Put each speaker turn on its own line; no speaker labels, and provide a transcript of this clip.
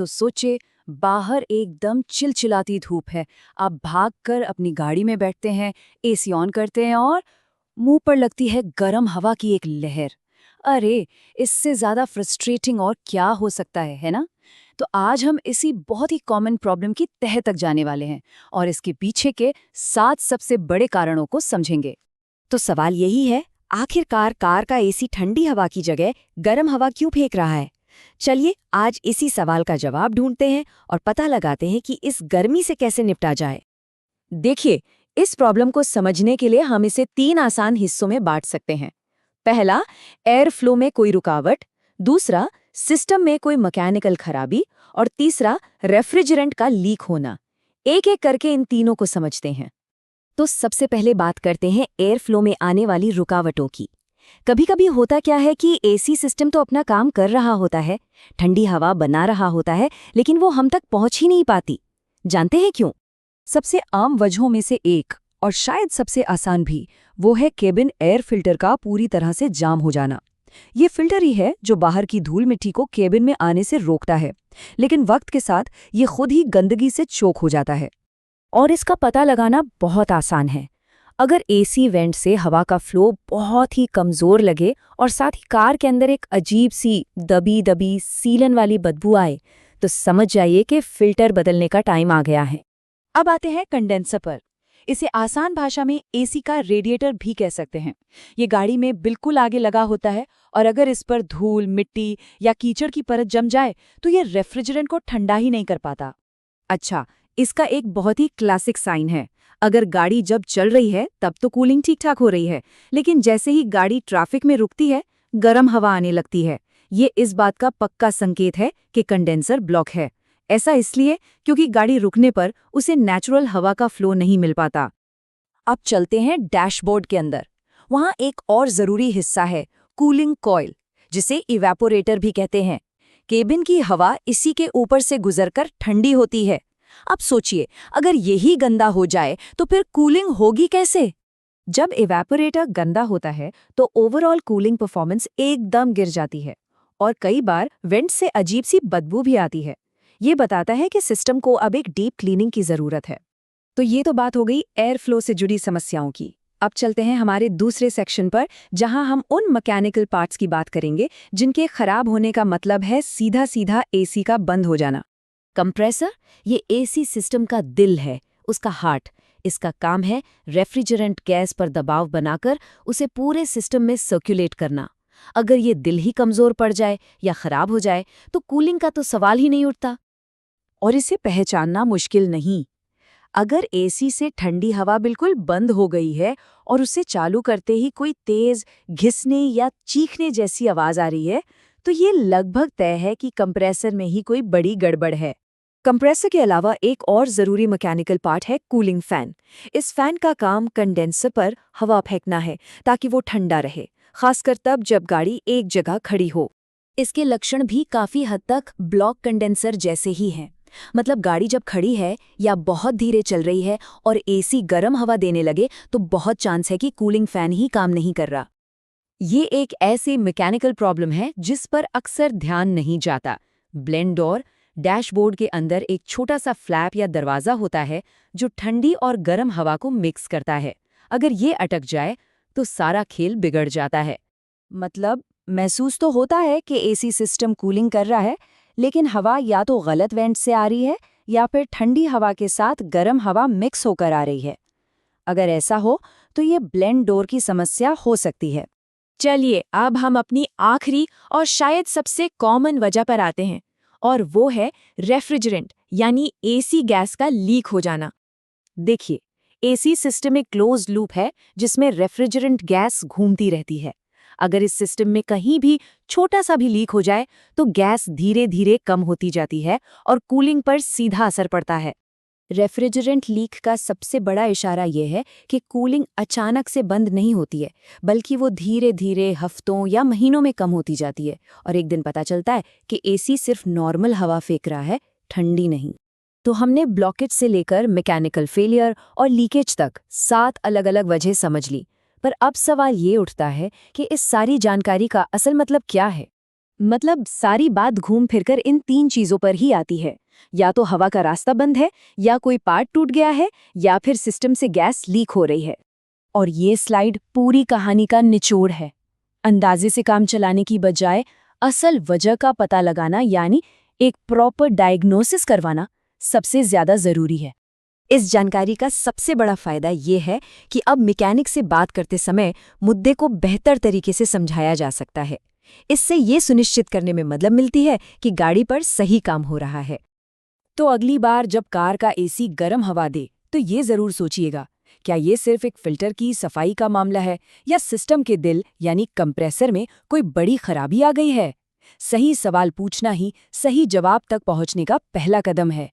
तो सोचे, बाहर एकदम चिलचिलाती धूप है। आप भागकर अपनी गाड़ी में बैठते हैं, एसी ऑन करते हैं और मुंह पर लगती है गर्म हवा की एक लहर। अरे, इससे ज्यादा फ्रस्ट्रेटिंग और क्या हो सकता है ना? तो आज हम इसी बहुत ही कॉमन प्रॉब्लम की तह तक जाने वाले हैं और इसके पीछे के 7 सबसे बड़े कारणों को समझेंगे।
तो सवाल यही है, आखिरकार कार का एसी ठंडी हवा की जगह गर्म हवा क्यों फेंक रहा है? चलिए आज इसी सवाल का जवाब ढूंढते हैं और पता लगाते हैं कि इस गर्मी से कैसे निपटा जाए।
देखिए, इस प्रॉब्लम को समझने के लिए हम इसे 3 आसान हिस्सों में बांट सकते हैं। पहला, एयर फ्लो में कोई रुकावट। दूसरा, सिस्टम में कोई मैकेनिकल खराबी। और तीसरा, रेफ्रिजरेंट का लीक होना। एक एक करके इन तीनों को समझते हैं।
तो सबसे पहले बात करते हैं एयर फ्लो में आने वाली रुकावटों की। कभी कभी होता क्या है कि एसी सिस्टम तो अपना काम कर रहा होता है, ठंडी हवा बना रहा होता है, लेकिन वो हम तक पहुंच ही नहीं पाती। जानते हैं क्यों?
सबसे आम वजहों में से एक, और शायद सबसे आसान भी, वो है केबिन एयर फिल्टर का पूरी तरह से जाम हो जाना। ये फिल्टर ही है जो बाहर की धूल मिट्टी को केबिन में आने से रोकता है, लेकिन वक्त के साथ ये खुद ही गंदगी से चोक हो जाता है।
और इसका पता लगाना बहुत आसान है। अगर एसी वेंट से हवा का फ्लो बहुत ही कमजोर लगे और साथ ही कार के अंदर एक अजीब सी दबी दबी सीलन वाली बदबू आए, तो समझ जाइए कि फिल्टर बदलने का टाइम आ गया है।
अब आते हैं कंडेंसर पर। इसे आसान भाषा में एसी का रेडिएटर भी कह सकते हैं। ये गाड़ी में बिल्कुल आगे लगा होता है और अगर इस पर धूल, मिट्टी या कीचड़ की परत जम जाए तो ये रेफ्रिजरेंट को ठंडा ही नहीं कर पाता। अच्छा, इसका एक बहुत ही क्लासिक साइन है। अगर गाड़ी जब चल रही है तब तो कूलिंग ठीक ठाक हो रही है, लेकिन जैसे ही गाड़ी ट्रैफिक में रुकती है, गर्म हवा आने लगती है। ये इस बात का पक्का संकेत है कि कंडेंसर ब्लॉक है। ऐसा इसलिए क्योंकि गाड़ी रुकने पर उसे नेचुरल हवा का फ्लो नहीं मिल पाता। अब चलते हैं डैशबोर्ड के अंदर। वहाँ एक और जरूरी हिस्सा है, कूलिंग कॉइल, जिसे इवेपोरेटर भी कहते हैं। केबिन की हवा इसी के ऊपर से गुजरकर ठंडी होती है। अब सोचिए, अगर यही गंदा हो जाए तो फिर कूलिंग होगी कैसे? जब इवेपोरेटर गंदा होता है तो ओवरऑल कूलिंग परफॉर्मेंस एकदम गिर जाती है और कई बार वेंट से अजीब सी बदबू भी आती है। ये बताता है कि सिस्टम को अब एक डीप क्लीनिंग की जरूरत है। तो ये तो बात हो गई एयर फ्लो से जुड़ी समस्याओं की। अब चलते हैं हमारे दूसरे सेक्शन पर, जहां हम उन मैकेनिकल पार्ट्स की बात करेंगे जिनके खराब होने का मतलब है सीधा सीधा एसी का बंद हो जाना।
कंप्रेसर ये एसी सिस्टम का दिल है, उसका हार्ट। इसका काम है रेफ्रिजरेंट गैस पर दबाव बनाकर उसे पूरे सिस्टम में सर्कुलेट करना। अगर ये दिल ही कमजोर पड़ जाए या खराब हो जाए तो कूलिंग का तो सवाल ही नहीं उठता।
और इसे पहचानना मुश्किल नहीं। अगर एसी से ठंडी हवा बिल्कुल बंद हो गई है और उसे चालू करते ही कोई तेज घिसने या चीखने जैसी आवाज आ रही है, तो ये लगभग तय है कि कंप्रेसर में ही कोई बड़ी गड़बड़ है। कंप्रेसर के अलावा एक और जरूरी मैकेनिकल पार्ट है कूलिंग फैन। इस फैन का काम कंडेंसर पर हवा फेंकना है ताकि वो ठंडा रहे, खासकर तब जब गाड़ी एक जगह खड़ी हो। इसके लक्षण भी काफी हद तक ब्लॉक कंडेंसर जैसे ही हैं। मतलब गाड़ी जब खड़ी है या बहुत धीरे चल रही है और एसी गर्म हवा देने लगे तो बहुत चांस है कि कूलिंग फैन ही काम नहीं कर रहा। ये एक ऐसी मैकेनिकल प्रॉब्लम है जिस पर अक्सर ध्यान नहीं जाता। ब्लेंड डोर, डैशबोर्ड के अंदर एक छोटा सा फ्लैप या दरवाज़ा होता है जो ठंडी और गर्म हवा को मिक्स करता है। अगर ये अटक जाए तो सारा खेल बिगड़ जाता है। मतलब महसूस तो होता है कि एसी सिस्टम कूलिंग कर रहा है, लेकिन हवा या तो गलत वेंट से आ रही है या फिर ठंडी हवा के साथ गर्म हवा मिक्स होकर आ रही है। अगर ऐसा हो तो ये ब्लेंड डोर की समस्या हो सकती है। चलिए अब हम अपनी आखिरी और शायद सबसे कॉमन वजह पर आते हैं, और वो है रेफ्रिजरेंट यानी एसी गैस का लीक हो जाना। देखिए, एसी सिस्टम एक क्लोज्ड लूप है जिसमें रेफ्रिजरेंट गैस घूमती रहती है। अगर इस सिस्टम में कहीं भी छोटा सा भी लीक हो जाए तो गैस धीरे धीरे कम होती जाती है और कूलिंग पर सीधा असर पड़ता है। रेफ्रिजरेंट लीक का सबसे बड़ा इशारा यह है कि कूलिंग अचानक से बंद नहीं होती है, बल्कि वो धीरे धीरे हफ्तों या महीनों में कम होती जाती है और एक दिन पता चलता है कि एसी सिर्फ नॉर्मल हवा फेंक रहा है, ठंडी नहीं। तो हमने ब्लॉकेज से लेकर मैकेनिकल फेलियर और लीकेज तक 7 अलग अलग वजह समझ ली। पर अब सवाल ये उठता है कि इस सारी जानकारी का असल मतलब क्या है? मतलब सारी बात घूम फिरकर इन 3 चीजों पर ही आती है। या तो हवा का रास्ता बंद है, या कोई पार्ट टूट गया है, या फिर सिस्टम से गैस लीक हो रही है। और ये स्लाइड पूरी कहानी का निचोड़ है। अंदाजे से काम चलाने की बजाय असल वजह का पता लगाना, यानी एक प्रॉपर डायग्नोसिस करवाना सबसे ज्यादा जरूरी है।
इस जानकारी का सबसे बड़ा फायदा ये है कि अब मैकेनिक से बात करते समय मुद्दे को बेहतर तरीके से समझाया जा सकता है। इससे ये सुनिश्चित करने में मदद मिलती है कि गाड़ी पर सही काम हो रहा है।
तो अगली बार जब कार का एसी गर्म हवा दे तो ये जरूर सोचिएगा, क्या ये सिर्फ एक फिल्टर की सफाई का मामला है, या सिस्टम के दिल यानी कंप्रेसर में कोई बड़ी खराबी आ गई है। सही सवाल पूछना ही सही जवाब तक पहुंचने का पहला कदम है।